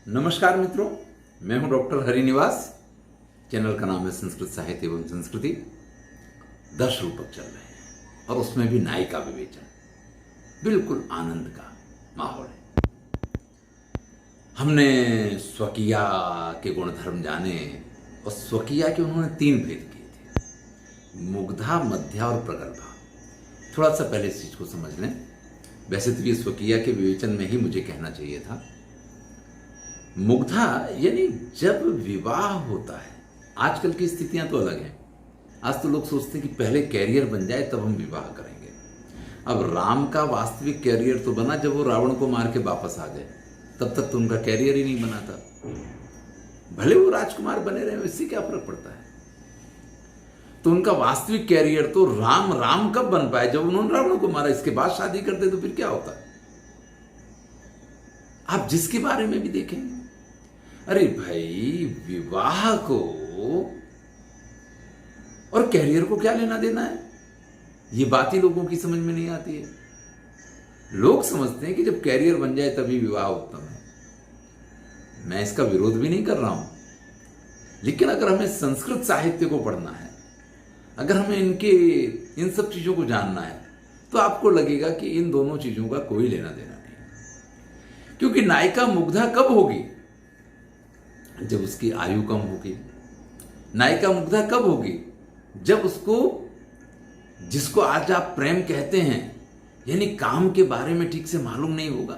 नमस्कार मित्रों, मैं हूं डॉक्टर हरिनिवास। चैनल का नाम है संस्कृत साहित्य एवं संस्कृति। 10 रूपक चल रहे हैं और उसमें भी नायिका विवेचन। बिल्कुल आनंद का माहौल है। हमने स्वकीया के गुणधर्म जाने और स्वकीया के उन्होंने 3 भेद किए थे, मुग्धा, मध्या और प्रगल्भा। थोड़ा सा पहले इस चीज को समझ लें। वैसे तो ये स्वकीया के विवेचन में ही मुझे कहना चाहिए था। मुग्धा यानी जब विवाह होता है। आजकल की स्थितियां तो अलग हैं। आज तो लोग सोचते हैं कि पहले कैरियर बन जाए तब हम विवाह करेंगे। अब राम का वास्तविक कैरियर तो बना जब वो रावण को मार के वापस आ गए। तब तक तो उनका कैरियर ही नहीं बना था। भले वो राजकुमार बने रहे, इससे क्या फर्क पड़ता है। तो उनका वास्तविक कैरियर तो राम कब बन पाए? जब उन्होंने रावण को मारा। इसके बाद शादी करते तो फिर क्या होता? आप जिसके बारे में भी देखेंगे, अरे भाई, विवाह को और कैरियर को क्या लेना देना है? ये बात ही लोगों की समझ में नहीं आती है। लोग समझते हैं कि जब कैरियर बन जाए तभी विवाह उत्तम है। मैं इसका विरोध भी नहीं कर रहा हूं, लेकिन अगर हमें संस्कृत साहित्य को पढ़ना है, अगर हमें इन सब चीजों को जानना है, तो आपको लगेगा कि इन दोनों चीजों का कोई लेना देना नहीं। क्योंकि नायिका मुग्धा कब होगी? जब उसकी आयु कम होगी। नायिका मुग्धा कब होगी? जब उसको, जिसको आज आप प्रेम कहते हैं, यानी काम के बारे में ठीक से मालूम नहीं होगा।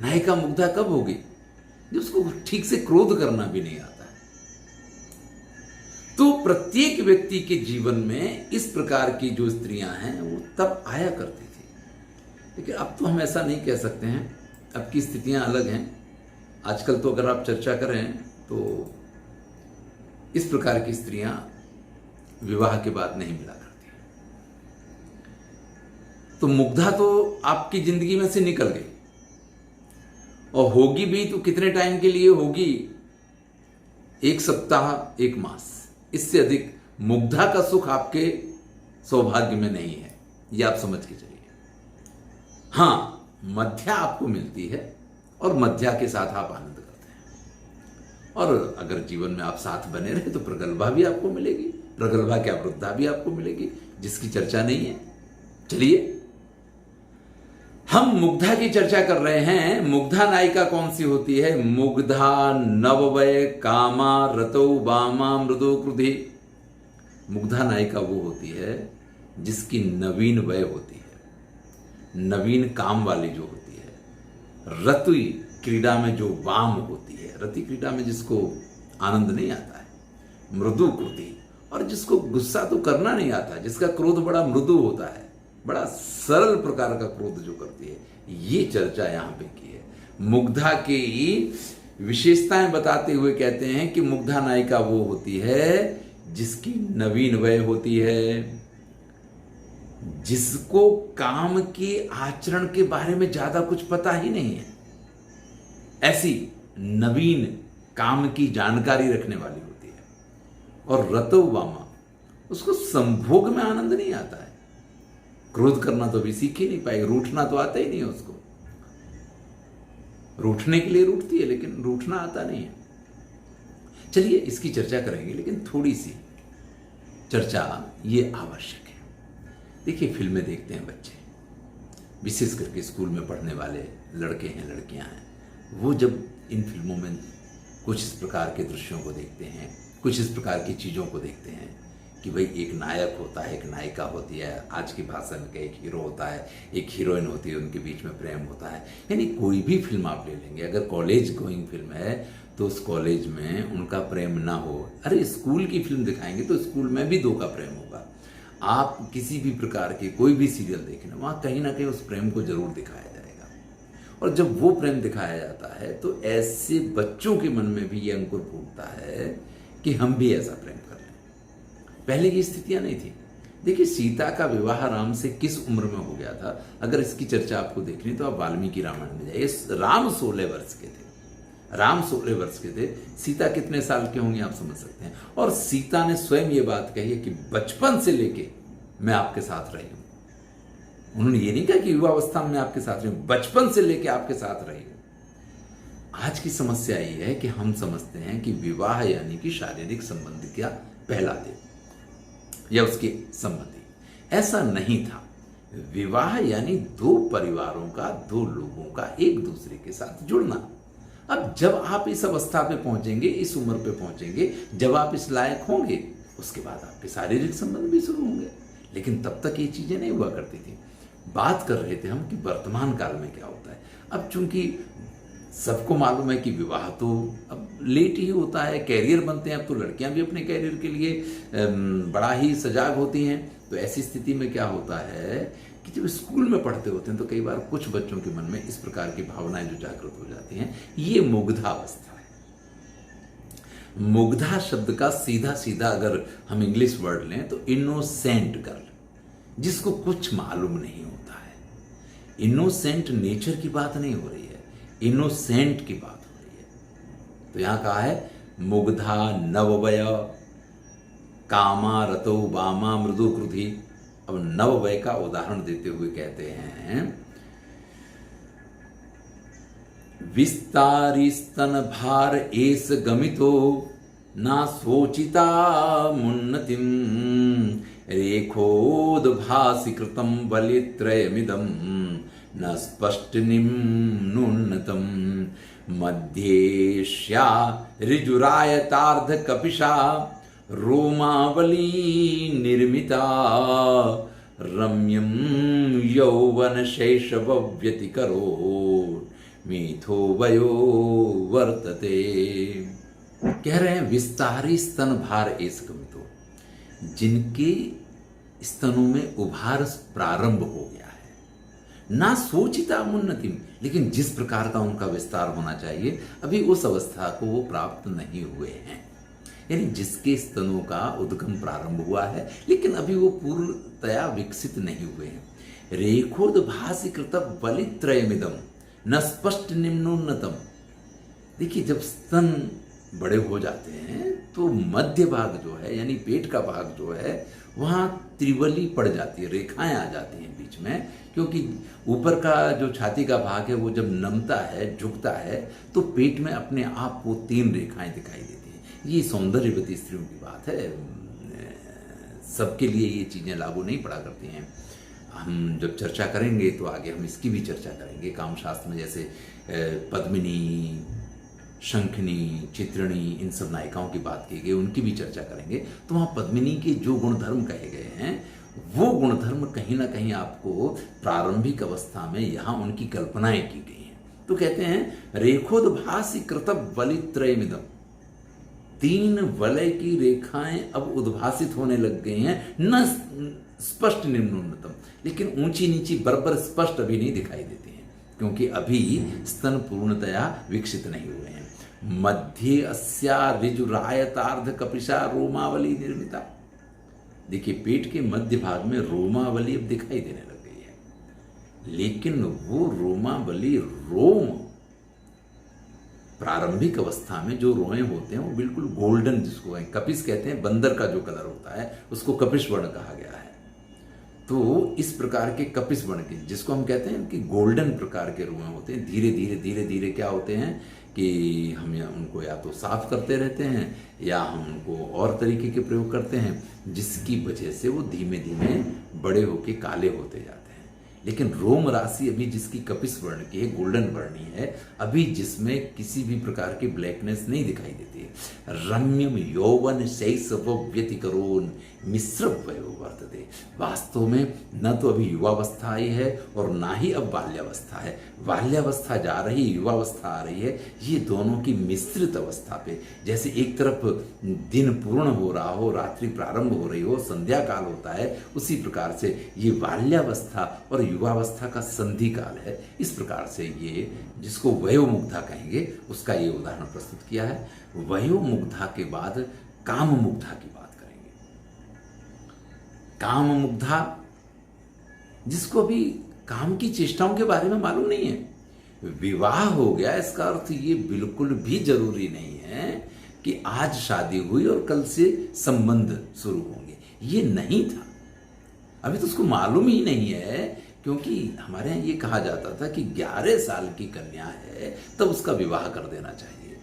नायिका मुग्धा कब होगी? जब उसको ठीक से क्रोध करना भी नहीं आता है। तो प्रत्येक व्यक्ति के जीवन में इस प्रकार की जो स्त्रियां हैं वो तब आया करती थी। लेकिन अब तो हम ऐसा नहीं कह सकते हैं। अब की स्थितियां अलग हैं। आजकल तो अगर आप चर्चा करें तो इस प्रकार की स्त्रियां विवाह के बाद नहीं मिला करती। तो मुग्धा तो आपकी जिंदगी में से निकल गई, और होगी भी तो कितने टाइम के लिए होगी? 1 सप्ताह, 1 मास। इससे अधिक मुग्धा का सुख आपके सौभाग्य में नहीं है। यह आप समझ के चलिए। हां, मध्या आपको मिलती है और मध्या के साथ आप आनंद करते हैं। और अगर जीवन में आप साथ बने रहे तो प्रगल्भा भी आपको मिलेगी। प्रगल्भा क्या, वृद्धा भी आपको मिलेगी, जिसकी चर्चा नहीं है। चलिए, हम मुग्धा की चर्चा कर रहे हैं। मुग्धा नायिका कौन सी होती है? मुग्धा नववय कामा रतौ वामा मृदु क्रुधि। मुग्धा नायिका वो होती है जिसकी नवीन वय होती है, नवीन काम वाली जो होती है। रति क्रीड़ा में जो वाम होती है, रति क्रीड़ा में जिसको आनंद नहीं आता है। मृदु क्रोधी, और जिसको गुस्सा तो करना नहीं आता, जिसका क्रोध बड़ा मृदु होता है, बड़ा सरल प्रकार का क्रोध जो करती है। ये चर्चा यहां पे की है। मुग्धा की विशेषताएं बताते हुए कहते हैं कि मुग्धा नायिका वो होती है जिसकी नवीन वय होती है, जिसको काम के आचरण के बारे में ज्यादा कुछ पता ही नहीं है। ऐसी नवीन काम की जानकारी रखने वाली होती है। और रतो वामा, उसको संभोग में आनंद नहीं आता है। क्रोध करना तो अभी सीख ही नहीं पाई, रूठना तो आता ही नहीं है उसको। रूठने के लिए रूठती है, लेकिन रूठना आता नहीं है। चलिए, इसकी चर्चा करेंगे, लेकिन थोड़ी सी चर्चा ये आवश्यक है। देखिए, फिल्में देखते हैं बच्चे, विशेष करके स्कूल में पढ़ने वाले लड़के हैं, लड़कियां हैं। वो जब इन फिल्मों में कुछ इस प्रकार के दृश्यों को देखते हैं, कुछ इस प्रकार की चीज़ों को देखते हैं कि भाई एक नायक होता है, एक नायिका होती है, आज की भाषा में एक हीरो होता है, एक हीरोइन होती है, उनके बीच में प्रेम होता है। यानी कोई भी फिल्म आप ले लेंगे, अगर कॉलेज गोइंग फिल्म है तो उस कॉलेज में उनका प्रेम ना हो। अरे, स्कूल की फिल्म दिखाएंगे तो स्कूल में भी 2 का प्रेम होगा। आप किसी भी प्रकार के कोई भी सीरियल देखें, वहां कहीं ना कहीं उस प्रेम को जरूर दिखाया जाएगा। और जब वो प्रेम दिखाया जाता है तो ऐसे बच्चों के मन में भी ये अंकुर फूटता है कि हम भी ऐसा प्रेम कर लें। पहले ये स्थितियां नहीं थी। देखिए, सीता का विवाह राम से किस उम्र में हो गया था? अगर इसकी चर्चा आपको देखनी तो आप वाल्मीकि रामायण में जाइए। राम 16 वर्ष के थे। राम 16 वर्ष के थे। सीता कितने साल के होंगे आप समझ सकते हैं। और सीता ने स्वयं ये बात कही है कि बचपन से लेके मैं आपके साथ रही हूं। उन्होंने ये नहीं कहा कि युवावस्था में आपके साथ रही हूं, बचपन से लेके आपके साथ रही हूं। आज की समस्या ये है कि हम समझते हैं कि विवाह यानी कि शारीरिक संबंध का पहला दिन या उसके संबंधी। ऐसा नहीं था। विवाह यानी दो परिवारों का, दो लोगों का एक दूसरे के साथ जुड़ना। अब जब आप इस अवस्था पे पहुंचेंगे, इस उम्र पे पहुंचेंगे, जब आप इस लायक होंगे, उसके बाद आपके शारीरिक संबंध भी शुरू होंगे। लेकिन तब तक ये चीजें नहीं हुआ करती थी। बात कर रहे थे हम कि वर्तमान काल में क्या होता है। अब चूंकि सबको मालूम है कि विवाह तो अब लेट ही होता है, कैरियर बनते हैं। अब तो लड़कियां भी अपने कैरियर के लिए बड़ा ही सजाग होती हैं। तो ऐसी स्थिति में क्या होता है कि जब स्कूल में पढ़ते होते हैं तो कई बार कुछ बच्चों के मन में इस प्रकार की भावनाएं जो जागृत हो जाती हैं, ये मुग्धावस्था है। मुग्धा शब्द का सीधा सीधा अगर हम इंग्लिश वर्ड लें तो इनोसेंट गर्ल, जिसको कुछ मालूम नहीं होता है। इनोसेंट नेचर की बात नहीं हो रही है, इनोसेंट की बात हो रही है। तो यहां कहा है मुग्धा नववय कामा रतो वामा मृदु क्रुधि। अब नववय का उदाहरण देते हुए कहते हैं विस्तारी स्तन भार एस गमितो ना सोचिता मुन्नतिम रेखोद्भासि कृतं बलित्रयमिदं न स्पष्टनिम्नोन्नतम् मध्येष्या ऋजुरायतार्ध कपिशा रोमावली निर्मिता रम्यं यौवन शैशव व्यतिकरो मिथो वयो वर्तते। कह रहे हैं विस्तारी स्तन भार एस गमितो, जिनके स्तनों में उभार प्रारंभ हो गया है। ना सोचिता मुन्नतिम, लेकिन जिस प्रकार का उनका विस्तार होना चाहिए अभी उस अवस्था को वो प्राप्त नहीं हुए हैं। यानी जिसके स्तनों का उद्गम प्रारंभ हुआ है लेकिन अभी वो पूर्णतया विकसित नहीं हुए हैं। रेखोद्भासि कृत बलित्रयमिदम न स्पष्ट निम्नोन्नतम। देखिए, जब स्तन बड़े हो जाते हैं तो मध्य भाग जो है यानी पेट का भाग जो है वहां त्रिवली पड़ जाती है, रेखाएं आ जाती हैं बीच में, क्योंकि ऊपर का जो छाती का भाग है वो जब नमता है, झुकता है, तो पेट में अपने आप वो 3 रेखाएं दिखाई देती हैं। ये सौंदर्यवती स्त्रियों की बात है, सबके लिए ये चीजें लागू नहीं पड़ा करती हैं। हम जब चर्चा करेंगे तो आगे हम इसकी भी चर्चा करेंगे। कामशास्त्र में जैसे पद्मिनी, शंखनी, चित्रिणी, इन सब नायिकाओं की बात की गई, उनकी भी चर्चा करेंगे। तो वहाँ पद्मिनी के जो गुणधर्म कहे गए हैं वो गुणधर्म कहीं ना कहीं आपको प्रारंभिक अवस्था में यहाँ उनकी कल्पनाएं की गई हैं। तो कहते हैं रेखोद्भासि कृत बलित्रयमिदम, 3 वलय की रेखाएं अब उद्भासित होने लग गई हैं। न स्पष्ट निम्नोन्नतम, लेकिन ऊंची नीची बराबर स्पष्ट अभी नहीं दिखाई देती हैं, क्योंकि अभी स्तन पूर्णतया विकसित नहीं हुए हैं। मध्य अस्या ऋजुरायतार्ध कपिशा रोमावली निर्मिता। देखिए, पेट के मध्य भाग में रोमावली अब दिखाई देने लग गई है, लेकिन वो रोमावली रोम प्रारंभिक अवस्था में जो रोए होते हैं वो बिल्कुल गोल्डन, जिसको कपिश कहते हैं, बंदर का जो कलर होता है उसको कपिश वर्ण कहा गया है। तो इस प्रकार के कपिश वर्ण के, जिसको हम कहते हैं कि गोल्डन प्रकार के रोए होते हैं, धीरे धीरे धीरे धीरे क्या होते हैं कि हम उनको या तो साफ करते रहते हैं या हम उनको और तरीके के प्रयोग करते हैं, जिसकी वजह से वो धीमे धीमे बड़े होके काले होते जाते हैं। लेकिन रोम राशि अभी जिसकी कपिश वर्ण की है, गोल्डन वर्णी है, अभी जिसमें किसी भी प्रकार की ब्लैकनेस नहीं दिखाई देती है। रम्यम यौवन शैशव व्यतिकरोन मिश्र वयो वर्तते। वास्तव में न तो अभी युवावस्था आई है और ना ही अब बाल्यावस्था है। बाल्यावस्था जा रही, युवावस्था आ रही है, ये दोनों की मिश्रित अवस्था पे, जैसे एक तरफ दिन पूर्ण हो रहा हो, रात्रि प्रारंभ हो रही हो, संध्या काल होता है, उसी प्रकार से ये बाल्यावस्था और युवावस्था का संधि काल है। इस प्रकार से ये जिसको वयोमुग्धा कहेंगे उसका ये उदाहरण प्रस्तुत किया है। वयोमुग्धा के बाद काम मुग्धा की बात करेंगे। काम मुग्धा, जिसको भी काम की चेष्टाओं के बारे में मालूम नहीं है। विवाह हो गया, इसका अर्थ ये बिल्कुल भी जरूरी नहीं है कि आज शादी हुई और कल से संबंध शुरू होंगे। ये नहीं था। अभी तो उसको मालूम ही नहीं है क्योंकि हमारे यहाँ ये कहा जाता था कि 11 साल की कन्या है तब उसका विवाह कर देना चाहिए।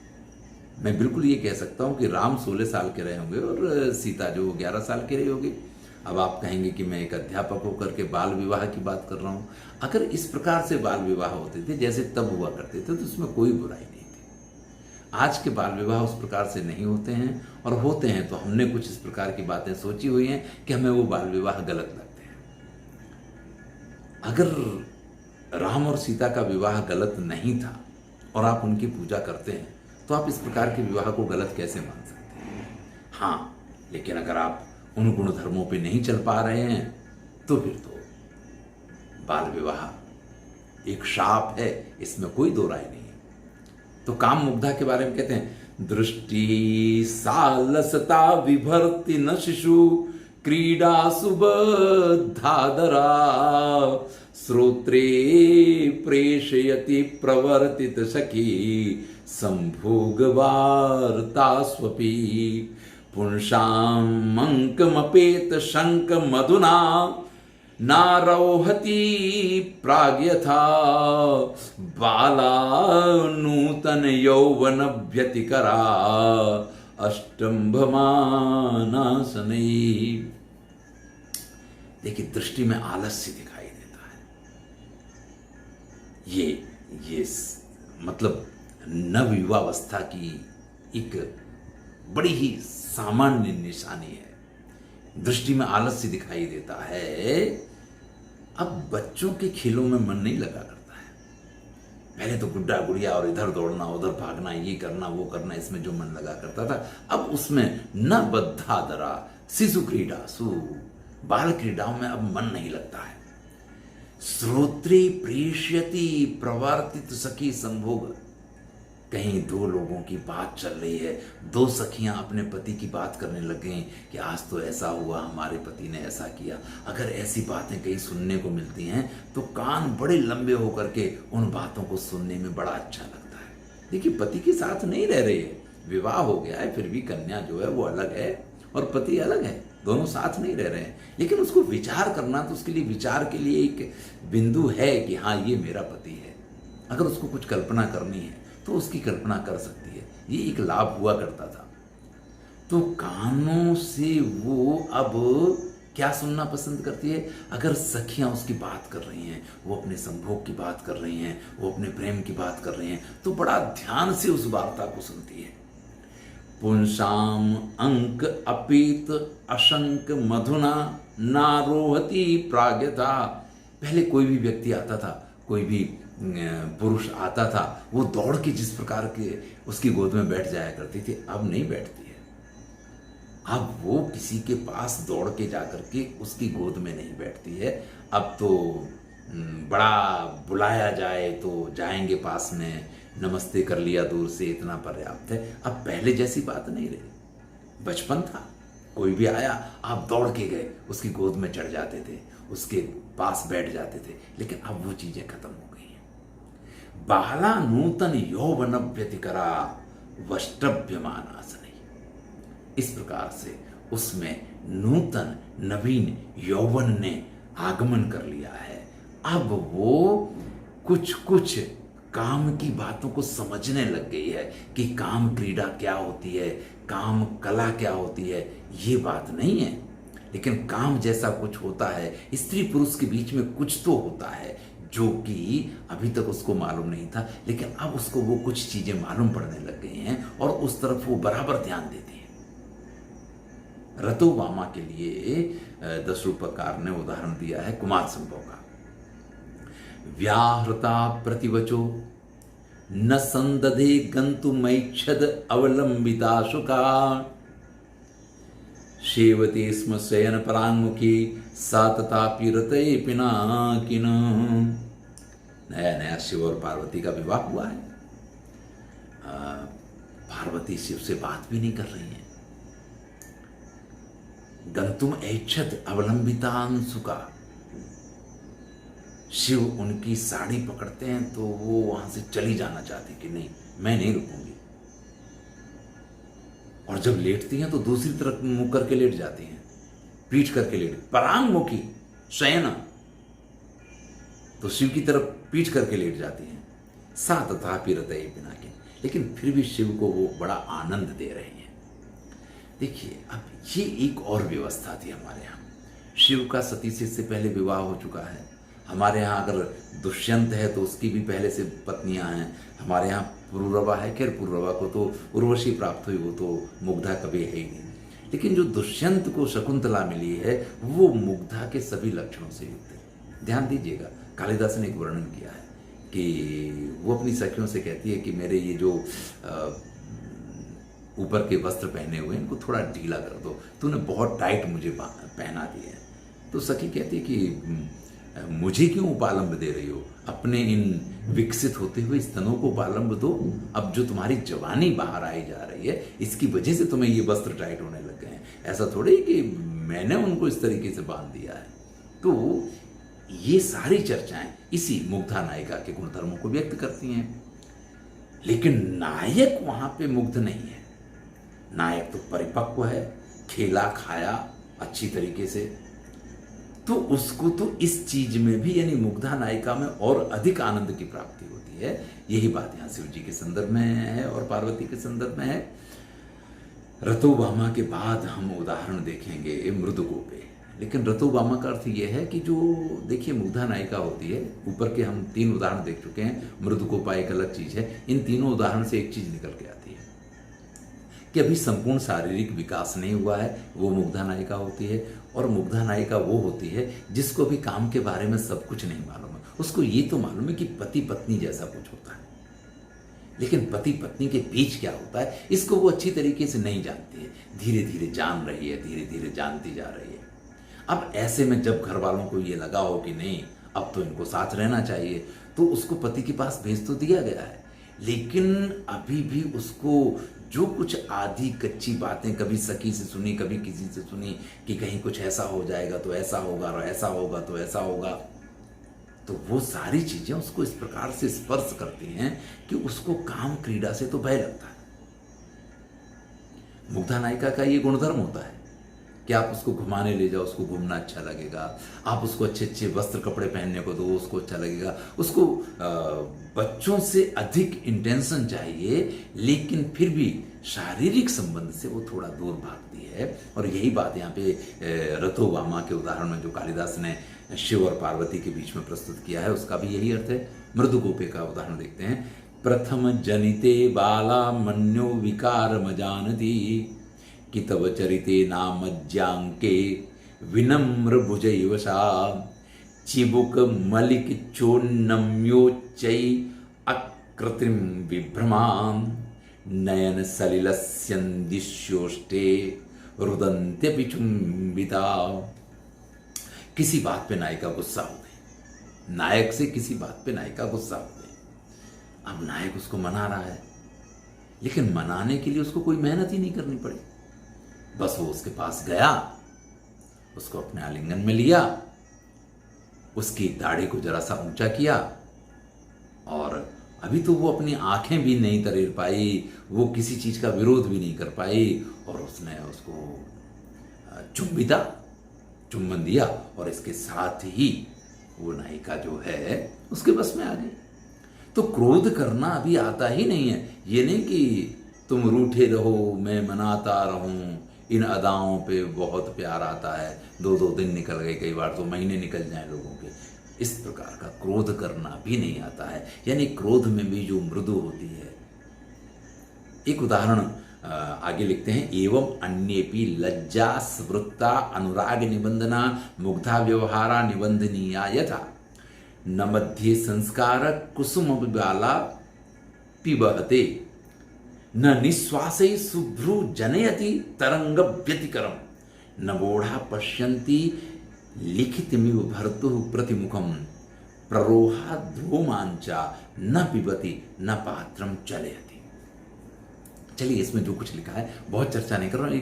मैं बिल्कुल ये कह सकता हूँ कि राम 16 साल के रहे होंगे और सीता जो 11 साल की रही होगी। अब आप कहेंगे कि मैं एक अध्यापक होकर के बाल विवाह की बात कर रहा हूँ। अगर इस प्रकार से बाल विवाह होते थे जैसे तब हुआ करते थे तो उसमें कोई बुराई नहीं थी। आज के बाल विवाह उस प्रकार से नहीं होते हैं, और होते हैं तो हमने कुछ इस प्रकार की बातें सोची हुई हैं कि हमें वो बाल विवाह गलत लगते हैं। अगर राम और सीता का विवाह गलत नहीं था और आप उनकी पूजा करते हैं तो आप इस प्रकार के विवाह को गलत कैसे मान सकते हैं? हाँ, लेकिन अगर आप उन गुण धर्मों पे नहीं चल पा रहे हैं तो फिर तो बाल विवाह एक शाप है, इसमें कोई दो राय नहीं है। तो काम मुग्धा के बारे में कहते हैं, दृष्टि सालसता विभर्ति न शिशु क्रीडा सुबद्धादरा श्रोत्रे प्रेषयति प्रवर्तित सखी संभोग वार्ता स्वपी पुंसाम अंकमपेत शंक मधुना नारोहति प्राग्यथा बाला नूतन यौवन व्यतिकरा अष्टंभमानासनै। देखिए, दृष्टि में आलस्य दिखाई देता है। ये मतलब नवयुवावस्था की एक बड़ी ही सामान्य निशानी है। दृष्टि में आलस्य दिखाई देता है। अब बच्चों के खेलों में मन नहीं लगा करता है। पहले तो गुड्डा गुड़िया और इधर दौड़ना उधर भागना, ये करना वो करना, इसमें जो मन लगा करता था, अब उसमें न बद्धादरा शिशु क्रीडा सु बाल क्रीडाओं में अब मन नहीं लगता है। श्रोत्रे प्रेष्यति प्रवर्तित सखी संभोग, कहीं दो लोगों की बात चल रही है, दो सखियां अपने पति की बात करने लग गई कि आज तो ऐसा हुआ, हमारे पति ने ऐसा किया। अगर ऐसी बातें कहीं सुनने को मिलती हैं तो कान बड़े लंबे होकर के उन बातों को सुनने में बड़ा अच्छा लगता है। देखिए, पति के साथ नहीं रह रहे हैं, विवाह हो गया है, फिर भी कन्या जो है वो अलग है और पति अलग है, दोनों साथ नहीं रह रहे हैं, लेकिन उसको विचार करना, तो उसके लिए विचार के लिए एक बिंदु है कि हाँ ये मेरा पति है। अगर उसको कुछ कल्पना करनी है तो उसकी कल्पना कर सकती है। ये एक लाभ हुआ करता था। तो कानों से वो अब क्या सुनना पसंद करती है? अगर सखियां उसकी बात कर रही हैं, वो अपने संभोग की बात कर रही हैं, वो अपने प्रेम की बात कर रही हैं, तो बड़ा ध्यान से उस वार्ता को सुनती है। पुंसाम अंक अपीत अशंक मधुना नारोहति प्राग्यता। पहले कोई भी व्यक्ति आता था, कोई भी पुरुष आता था, वो दौड़ के जिस प्रकार के उसकी गोद में बैठ जाया करती थी, अब नहीं बैठती है। अब वो किसी के पास दौड़ के जाकर के उसकी गोद में नहीं बैठती है। अब तो बड़ा बुलाया जाए तो जाएंगे पास में, नमस्ते कर लिया दूर से, इतना पर्याप्त है। अब पहले जैसी बात नहीं रही। बचपन था, कोई भी आया आप दौड़ के गए, उसकी गोद में चढ़ जाते थे, उसके पास बैठ जाते थे, लेकिन अब वो चीजें खत्म हो गई हैं। बाला नूतन यौवन व्यतिकरा वष्टभ्यमानासनै। इस प्रकार से उसमें नूतन नवीन यौवन ने आगमन कर लिया है। अब वो कुछ कुछ काम की बातों को समझने लग गई है कि काम क्रीड़ा क्या होती है, काम कला क्या होती है। ये बात नहीं है, लेकिन काम जैसा कुछ होता है, स्त्री पुरुष के बीच में कुछ तो होता है जो कि अभी तक उसको मालूम नहीं था, लेकिन अब उसको वो कुछ चीजें मालूम पड़ने लग गई हैं और उस तरफ वो बराबर ध्यान देती है। रतोवामा के लिए दस रूपकार ने उदाहरण दिया है कुमार संभव का। व्याहृता प्रतिवचो न संदधे गंतुमैच्छद अवलंबिता शुका शेवते स्म शयन परान्मुखी साततापि रते पिनाकिन। नया नया शिव और पार्वती का विवाह हुआ है। पार्वती शिव से बात भी नहीं कर रही है। गंतुम ऐच्छद अवलंबितांसुका, शिव उनकी साड़ी पकड़ते हैं तो वो वहां से चली जाना चाहती कि नहीं, मैं नहीं रुकूंगी। और जब लेटती हैं तो दूसरी तरफ मुंह करके लेट जाती हैं, पीठ करके लेट, परांगमुखी शयन। तो शिव की तरफ पीठ करके लेट जाती हैं। सा तथापि हृदय पिनाकिनी, लेकिन फिर भी शिव को वो बड़ा आनंद दे रही हैं। देखिए, अब ये एक और व्यवस्था थी हमारे यहाँ। शिव का सती से इससे पहले विवाह हो चुका है। हमारे यहाँ अगर दुष्यंत है तो उसकी भी पहले से पत्नियां हैं। हमारे यहाँ पुरुरवा है, खैर पुरुरवा को तो उर्वशी प्राप्त हुई, वो तो मुग्धा कभी है ही नहीं। लेकिन जो दुष्यंत को शकुंतला मिली है वो मुग्धा के सभी लक्षणों से युक्त है। ध्यान दीजिएगा, कालिदास ने एक वर्णन किया है कि वो अपनी सखियों से कहती है कि मेरे ये जो ऊपर के वस्त्र पहने हुए इनको थोड़ा ढीला कर दो, तूने बहुत टाइट मुझे पहना दिया है। तो सखी कहती है कि मुझे क्यों उपालंब दे रही हो, अपने इन विकसित होते हुए स्तनों को उपालंब दो। अब जो तुम्हारी जवानी बाहर आई जा रही है इसकी वजह से तुम्हें ये वस्त्र टाइट होने लग गए हैं। ऐसा थोड़ी कि मैंने उनको इस तरीके से बांध दिया है। तो ये सारी चर्चाएं इसी मुग्धा नायिका के गुणधर्मों को व्यक्त करती हैं। लेकिन नायक वहां पे मुग्ध नहीं है। नायक तो परिपक्व है, खेला खाया अच्छी तरीके से, तो उसको तो इस चीज में भी यानी मुग्धा नायिका में और अधिक आनंद की प्राप्ति होती है। यही बात यहां शिव जी के संदर्भ में है और पार्वती के संदर्भ में है। रतोबामा के बाद हम उदाहरण देखेंगे मृदुको पे। लेकिन रतोबामा का अर्थ यह है कि जो देखिए मुग्धा नायिका होती है, ऊपर के हम 3 उदाहरण देख चुके हैं, मृदुकोपा एक अलग चीज है। इन तीनों उदाहरण से एक चीज निकल के आती है कि अभी संपूर्ण शारीरिक विकास नहीं हुआ है, वो मुग्धा नायिका होती है। और मुग्धा नायिका वो होती है जिसको भी काम के बारे में सब कुछ नहीं मालूम है। उसको ये तो मालूम है कि पति पत्नी जैसा कुछ होता है, लेकिन पति पत्नी के बीच क्या होता है इसको वो अच्छी तरीके से नहीं जानती है। धीरे धीरे जान रही है, धीरे धीरे जानती जा रही है। अब ऐसे में जब घर वालों को ये लगा हो कि नहीं अब तो इनको साथ रहना चाहिए, तो उसको पति के पास भेज तो दिया गया है, लेकिन अभी भी उसको जो कुछ आधी कच्ची बातें कभी सखी से सुनी, कभी किसी से सुनी कि कहीं कुछ ऐसा हो जाएगा तो ऐसा होगा और ऐसा होगा तो ऐसा होगा, तो वो सारी चीजें उसको इस प्रकार से स्पर्श करती हैं कि उसको काम क्रीड़ा से तो भय लगता है। मुग्धा नायिका का ये गुणधर्म होता है कि आप उसको घुमाने ले जाओ, उसको घूमना अच्छा लगेगा। आप उसको अच्छे अच्छे वस्त्र कपड़े पहनने को दो, उसको अच्छा लगेगा। उसको बच्चों से अधिक इंटेंशन चाहिए, लेकिन फिर भी शारीरिक संबंध से वो थोड़ा दूर भागती है। और यही बात यहाँ पे रतोबामा के उदाहरण में जो कालिदास ने शिव और पार्वती के बीच में प्रस्तुत किया है उसका भी यही अर्थ है। मृदुकोपे का उदाहरण देखते हैं। प्रथम जनिते बाला मन्यो विकार मजानती कि तव चरिते नामज्जांके विनम्र भुजैवशा चिबुक मलिक चोन्नम्योच्चै अकृत्रिम विभ्रमां नयन सलिलस्यन्दिश्योष्टे रुदन्त्यपि चुम्बिता। किसी बात पे नायिका गुस्सा हो गई, नायक से किसी बात पे नायिका गुस्सा हो गई। अब नायक उसको मना रहा है, लेकिन मनाने के लिए उसको कोई मेहनत ही नहीं करनी पड़ी। बस वो उसके पास गया, उसको अपने आलिंगन में लिया, उसकी दाढ़ी को जरा सा ऊंचा किया, और अभी तो वो अपनी आंखें भी नहीं तरेर पाई, वो किसी चीज का विरोध भी नहीं कर पाई, और उसने उसको चुम्बन दिया, और इसके साथ ही वो नायिका जो है उसके बस में आ गई। तो क्रोध करना अभी आता ही नहीं है। ये नहीं कि तुम रूठे रहो मैं मनाता रहूं, इन अदाओं पे बहुत प्यार आता है, 2-2 दिन निकल गए, कई बार तो महीने निकल जाए लोगों के। इस प्रकार का क्रोध करना भी नहीं आता है, यानी क्रोध में भी जो मृदु होती है। एक उदाहरण आगे लिखते हैं। एवं अन्येपि लज्जा स्वृत्ता अनुराग निबंधना मुग्धा व्यवहारा निबंधनीया यथा न मध्ये संस्कार कुसुम बाला पिबहते न निश्वासै शुभ्रु जनयति तरंग व्यतिकरम न बोढ़ा पश्यन्ति लिखितमिव भर्तुः प्रतिमुखम प्ररोहा ध्रुमांचा न पिबति न पात्रम चलयति। चलिए, इसमें जो कुछ लिखा है बहुत चर्चा नहीं कर रहा हूं,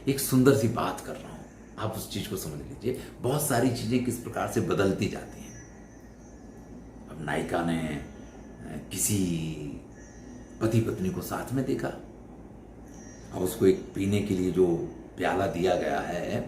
एक सुंदर सी बात कर रहा हूं, आप उस चीज को समझ लीजिए। बहुत सारी चीजें किस प्रकार से बदलती जाती हैं। अब नायिका ने किसी पति पत्नी को साथ में देखा, अब उसको एक पीने के लिए जो प्याला दिया गया है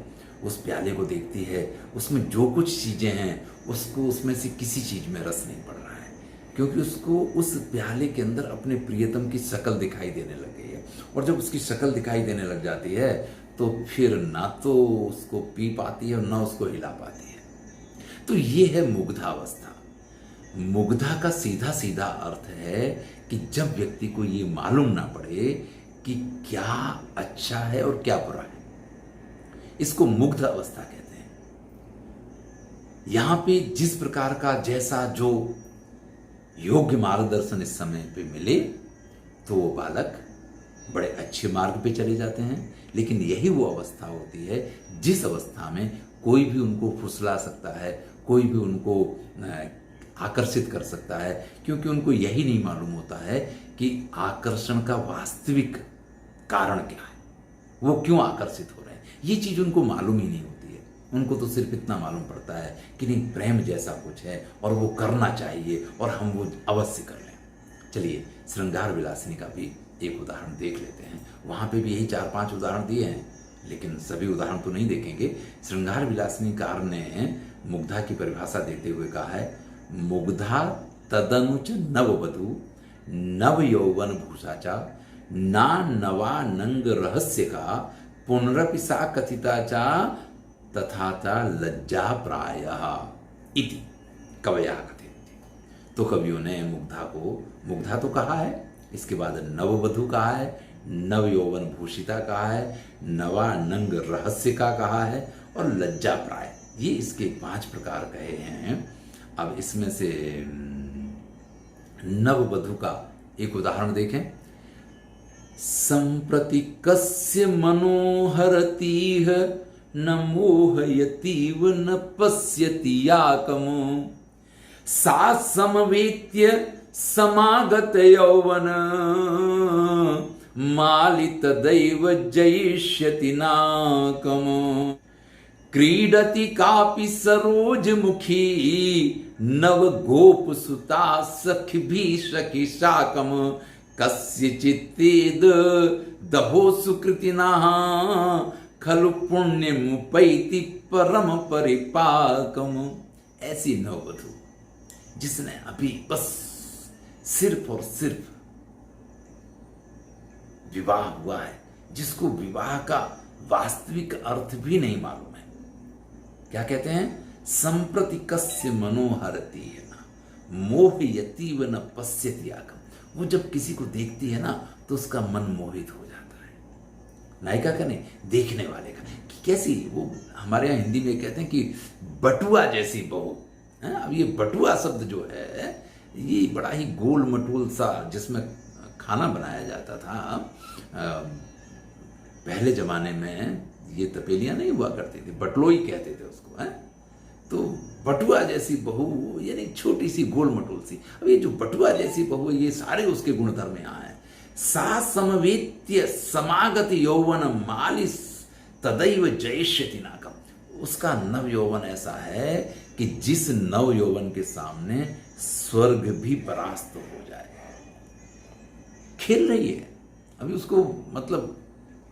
उस प्याले को देखती है, उसमें जो कुछ चीज़ें हैं उसको उसमें से किसी चीज़ में रस नहीं पड़ रहा है, क्योंकि उसको उस प्याले के अंदर अपने प्रियतम की शक्ल दिखाई देने लग गई है। और जब उसकी शक्ल दिखाई देने लग जाती है तो फिर ना तो उसको पी पाती है और ना उसको हिला पाती है। तो ये है मुग्धावस्था। मुग्धा का सीधा सीधा अर्थ है कि जब व्यक्ति को ये मालूम ना पड़े कि क्या अच्छा है और क्या बुरा है, इसको मुग्ध अवस्था कहते हैं। यहां पे जिस प्रकार का जैसा जो योग्य मार्गदर्शन इस समय पे मिले तो वो बालक बड़े अच्छे मार्ग पे चले जाते हैं। लेकिन यही वो अवस्था होती है जिस अवस्था में कोई भी उनको फुसला सकता है, कोई भी उनको आकर्षित कर सकता है, क्योंकि उनको यही नहीं मालूम होता है कि आकर्षण का वास्तविक कारण क्या है, वो क्यों आकर्षित हो रहे हैं। ये चीज़ उनको मालूम ही नहीं होती है। उनको तो सिर्फ इतना मालूम पड़ता है कि नहीं, प्रेम जैसा कुछ है और वो करना चाहिए और हम वो अवश्य कर लें। चलिए श्रृंगार विलासिनी का भी एक उदाहरण देख लेते हैं। वहाँ पे भी यही 4-5 उदाहरण दिए हैं, लेकिन सभी उदाहरण तो नहीं देखेंगे। श्रृंगार विलासिनी कार ने मुग्धा की परिभाषा देते हुए कहा है, मुग्धा तदनुच नववधू नव यौवन भूषाचा ना नवा नंग रहस्य का पुनरपि सा कथिता चा तथा चा लज्जा प्रायः इति कवयः कथयन्ति। तो कवियों ने मुग्धा तो कहा है, इसके बाद नववधू कहा है, नव यौवन भूषिता कहा है, नवा नंग रहस्य का कहा है और लज्जा प्राय, ये इसके 5 प्रकार कहे हैं। अब इसमें से नववधू का एक उदाहरण देखें। संप्रति कस्य मनोहरतीह न मोहयतीव न पश्यति याकमो सा समवेत्य समागत यौवन मालित दैव जयिष्यति नाकमो क्रीडति कापि सरोजमुखी नव गोप सुता सखि भी सखि शाकम कस्यचित्तेद दहो सुकृतिना खलु पुण्य मुपैति परम परिपाकम। ऐसी नववधू जिसने अभी बस सिर्फ और सिर्फ विवाह हुआ है, जिसको विवाह का वास्तविक अर्थ भी नहीं मालूम है। क्या कहते हैं? संप्रति कस्य मनोहरती है ना मोहयतीव न पश्यति आकम। वो जब किसी को देखती है ना तो उसका मन मोहित हो जाता है। नायिका का नहीं, देखने वाले का। कि कैसी वो, हमारे यहाँ हिंदी में कहते हैं कि बटुआ जैसी बहू। अब ये बटुआ शब्द जो है ये बड़ा ही गोल मटोल सा, जिसमें खाना बनाया जाता था। पहले जमाने में ये तपेलियां नहीं हुआ करती थी, बटलोई कहते थे उसको है। तो बटुआ जैसी बहू यानी छोटी सी गोल मटोल सी। अब ये जो बटुआ जैसी बहू है ये सारे उसके गुणधर्म यहाँ है। सा समवेत्य समागत यौवन मालिस तदैव जयिष्यति नाकम। उसका नव यौवन ऐसा है कि जिस नव यौवन के सामने स्वर्ग भी परास्त हो जाए। खेल रही है अभी, उसको मतलब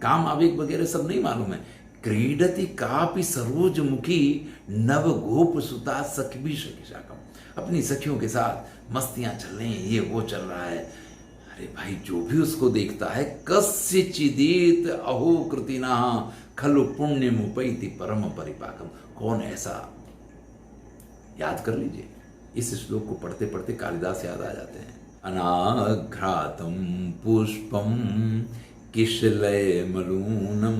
काम आवेग वगैरह सब नहीं मालूम है। क्रीडति कापि सरोजमुखी नव गोप सुता सखी शाकम। अपनी सखियों के साथ मस्तियां चल रही हैं, ये वो चल रहा है। अरे भाई, जो भी उसको देखता है, कस्य चिदित अहो कृतिना खलु पुण्य मुपैति परम परिपाकम। कौन ऐसा, याद कर लीजिए। इस श्लोक को पढ़ते पढ़ते कालिदास याद आ जाते हैं। अनाघ्रातम पुष्पम किशलय मलूनम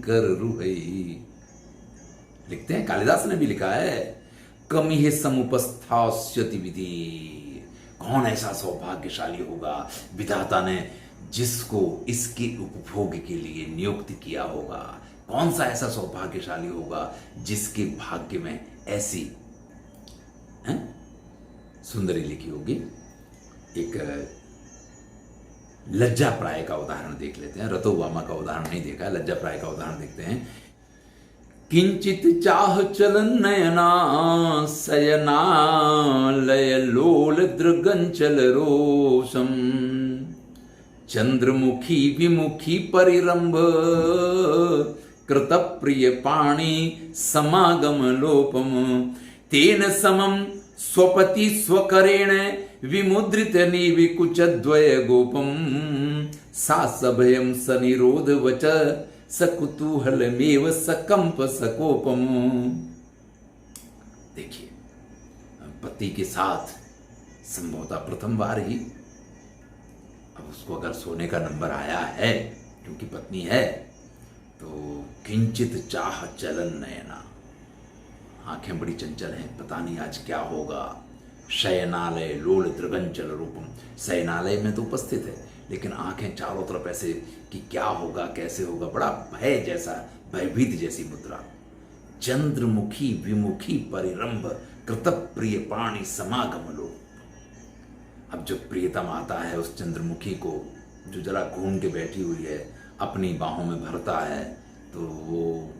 कर रुहई। लिखते हैं, कालिदास ने भी लिखा है, कमिह समुपस्थास्यति विधि। कौन ऐसा सौभाग्यशाली होगा विधाता ने जिसको इसके उपभोग के लिए नियुक्त किया होगा। कौन सा ऐसा सौभाग्यशाली होगा जिसके भाग्य में ऐसी सुंदरी लिखी होगी। एक लज्जा प्राय का उदाहरण देख लेते हैं। रतोवामा का उदाहरण नहीं देखा है, लज्जा प्राय का उदाहरण देखते हैं। किंचित चाह चलन नयना सयना लय लोल दृगंचल रोषम चंद्रमुखी विमुखी परिरंभ कृत प्रिय पाणी समागम लोपम तेन समम स्वपति स्वकरेण विमुद्रित निविकुचद्वय गोपम सा सभयम सनिरोध वच सकुतूहलमेव सकंप सकोपम। देखिए, पति के साथ संभवतः प्रथम बार ही, अब उसको अगर सोने का नंबर आया है क्योंकि पत्नी है, तो किंचित चाह चलन नयना, आंखें बड़ी चंचल हैं, पता नहीं आज क्या होगा। शयनालय लोल दृगंचल रूपम, शयनालय में तो उपस्थित है लेकिन आंखें चारों तरफ ऐसे कि क्या होगा कैसे होगा, बड़ा भय जैसा, भयभीत जैसी मुद्रा। चंद्रमुखी विमुखी परिरंभ कृत प्रिय पाणी समागम लो। अब जब प्रियतम आता है उस चंद्रमुखी को, जो जरा घूम के बैठी हुई है, अपनी बाहों में भरता है, तो वो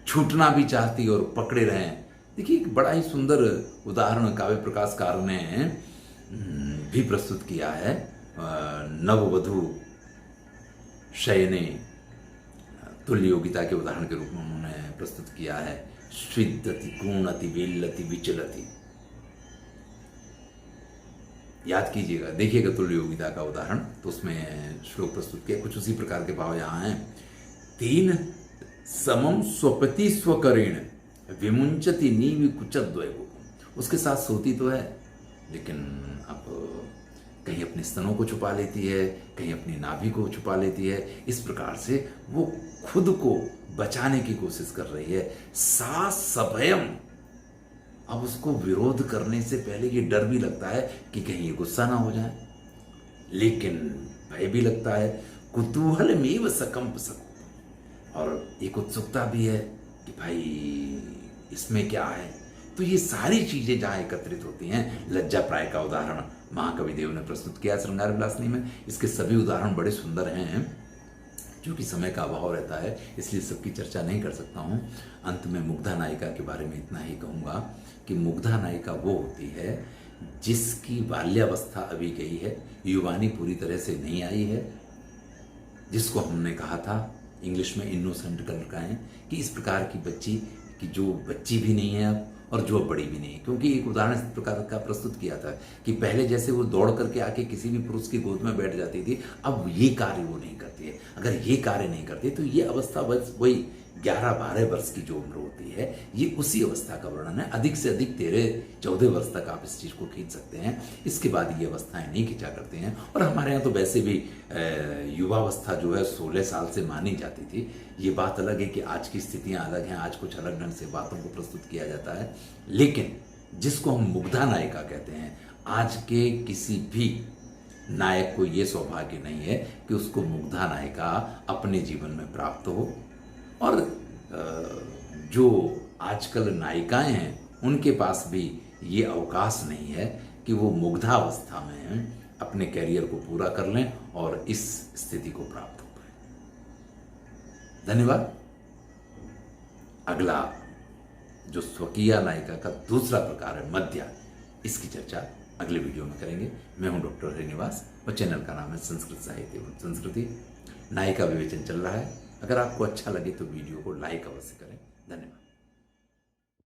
छूटना भी चाहती और पकड़े रहें। देखिए, एक बड़ा ही सुंदर उदाहरण काव्य प्रकाशकार ने भी प्रस्तुत किया है। नववधु शयने तुल्य योगिता के उदाहरण के रूप में उन्होंने प्रस्तुत किया है। स्विद्यति गूणति विल्लति विचलति, याद कीजिएगा, देखिएगा तुल्य योगिता का उदाहरण, तो उसमें श्लोक प्रस्तुत किया, कुछ उसी प्रकार के भाव यहाँ हैं। तीन समम स्वपति स्वकरेण विमुंचति नीवि कुचद्वय, उसके साथ सोती तो है लेकिन अब कहीं अपने स्तनों को छुपा लेती है, कहीं अपनी नाभि को छुपा लेती है। इस प्रकार से वो खुद को बचाने की कोशिश कर रही है। सा सभयम, अब उसको विरोध करने से पहले ये डर भी लगता है कि कहीं ये गुस्सा ना हो जाए, लेकिन भय भी लगता है। कुतूहल मेव सकंप सको, और एक उत्सुकता भी है कि भाई इसमें क्या है। तो ये सारी चीजें जहां एकत्रित होती हैं, लज्जा प्राय का उदाहरण महाकवि देव ने प्रस्तुत किया श्रृंगार विलासनी में। इसके सभी उदाहरण बड़े सुंदर हैं, क्योंकि समय का अभाव रहता है इसलिए सबकी चर्चा नहीं कर सकता हूँ। अंत में मुग्धा नायिका के बारे में इतना ही कहूँगा कि मुग्धा नायिका वो होती है जिसकी बाल्यावस्था अभी गई है, युवानी पूरी तरह से नहीं आई है, जिसको हमने कहा था इंग्लिश में इनोसेंट कर रखा है कि इस प्रकार की बच्ची कि जो बच्ची भी नहीं है अब और जो बड़ी भी नहीं, क्योंकि एक उदाहरण इस प्रकार का प्रस्तुत किया था कि पहले जैसे वो दौड़ करके आके किसी भी पुरुष की गोद में बैठ जाती थी, अब ये कार्य वो नहीं करती है। अगर ये कार्य नहीं करती तो ये अवस्था बस वही 11-12 वर्ष की जो उम्र होती है, ये उसी अवस्था का वर्णन है। अधिक से अधिक 13-14 वर्ष तक आप इस चीज़ को खींच सकते हैं, इसके बाद ये अवस्थाएं नहीं खींचा करते हैं। और हमारे यहाँ तो वैसे भी युवावस्था जो है 16 साल से मानी जाती थी। ये बात अलग है कि आज की स्थितियाँ अलग हैं, आज कुछ अलग ढंग से बातों को प्रस्तुत किया जाता है। लेकिन जिसको हम मुग्धा नायिका कहते हैं, आज के किसी भी नायक को ये सौभाग्य नहीं है कि उसको मुग्धा नायिका अपने जीवन में प्राप्त हो। और जो आजकल नायिकाएं हैं उनके पास भी ये अवकाश नहीं है कि वो मुग्धावस्था में अपने कैरियर को पूरा कर लें और इस स्थिति को प्राप्त हो पाए। धन्यवाद। अगला जो स्वकीय नायिका का दूसरा प्रकार है मध्या, इसकी चर्चा अगले वीडियो में करेंगे। मैं हूं डॉक्टर श्रीनिवास और चैनल का नाम है संस्कृत साहित्य एवं संस्कृति। नायिका विवेचन चल रहा है। अगर आपको अच्छा लगे तो वीडियो को लाइक अवश्य करें। धन्यवाद।